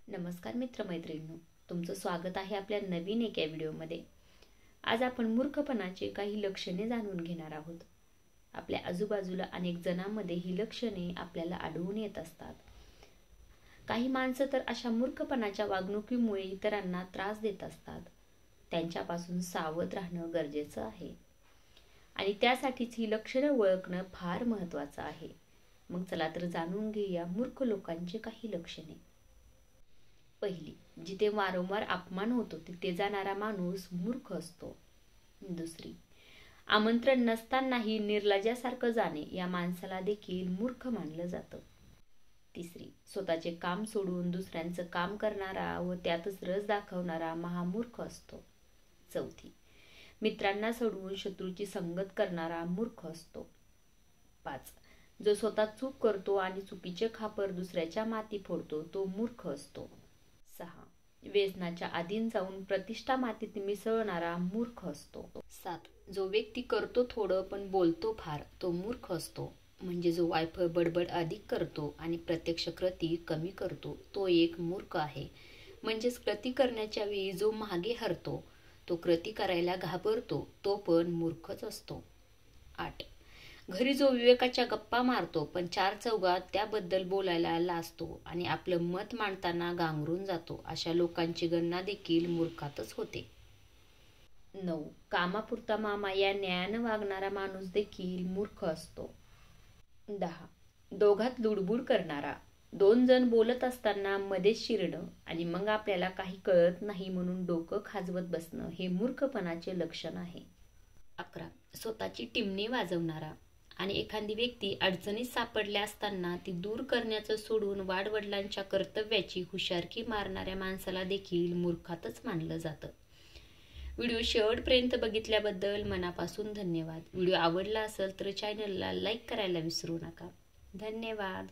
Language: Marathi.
नमस्कार मित्रमैत्रिणींनो, तुमचं स्वागत आहे आपल्या नवीन एका व्हिडिओमध्ये। आज आपण मूर्खपणाचे काही लक्षणे जाणून घेणार आहोत। आपल्या आजूबाजूला अनेक जणांमध्ये ही लक्षणे आपल्याला आढळून येत असतात। काही माणसं तर अशा मूर्खपणाच्या वागणुकीमुळे इतरांना त्रास देत असतात। त्यांच्यापासून सावध राहणं गरजेचं आहे आणि त्यासाठीच ही लक्षणे ओळखणं फार महत्त्वाचं आहे। मग चला तर जाणून घेऊया मूर्ख लोकांची काही लक्षणे। पहिली, जिथे वारंवार अपमान होतो तिथे जाणारा माणूस मूर्ख असतो। दुसरी, आमंत्रण नसतानाही निर्लज्जासारखं जाणे या माणसाला देखील मूर्ख मानलं जातं। तिसरी, स्वतःचे काम सोडून दुसऱ्यांचं काम करणारा व त्यातच रस दाखवणारा महामूर्ख असतो। चौथी, मित्रांना सोडून शत्रूची संगत करणारा मूर्ख असतो। 5, जो स्वतः चूक करतो आणि चुकीचे खापर दुसऱ्याच्या माथी फोडतो तो मूर्ख असतो। 6, व्यसनाच्या अधीन जाऊन प्रतिष्ठा मातीत मिसळणारा मूर्ख असतो। 7, जो व्यक्ती करतो थोडं पण बोलतो फार तो मूर्ख असतो। म्हणजे जो वायफळ बडबड अधिक करतो आणि प्रत्यक्ष कृती कमी करतो तो एक मूर्ख आहे। म्हणजेच कृती करण्याच्या वेळी जो मागे हरतो, तो कृती करायला घाबरतो तो पण मूर्खच असतो। 8, घरी जो विवेकाच्या गप्पा मारतो पण चार चौघात त्याबद्दल बोलायला लाजतो आणि आपलं मत मांडताना गांगरून जातो, अशा लोकांची गणना देखील मूर्खातच होते। 9, कामापुरता मामा या न्यायानं वागणारा माणूस देखील मूर्ख असतो। 10, दोघात लुडबुड करणारा, 2 जण बोलत असताना मध्येच शिरणं आणि मग आपल्याला काही कळत नाही म्हणून डोकं खाजवत बसणं हे मूर्खपणाचे लक्षण आहे। 11, स्वतःची टिमणी वाजवणारा आणि एखादी व्यक्ती अडचणीत सापडल्या असताना ती दूर करण्याचं सोडून वाडवडिलांच्या कर्तव्याची हुशारकी मारणाऱ्या माणसाला देखील मूर्खातच मानलं जातं। व्हिडिओ शेवटपर्यंत बघितल्याबद्दल मनापासून धन्यवाद। व्हिडिओ आवडला असेल तर चॅनलला लाईक करायला विसरू नका। धन्यवाद।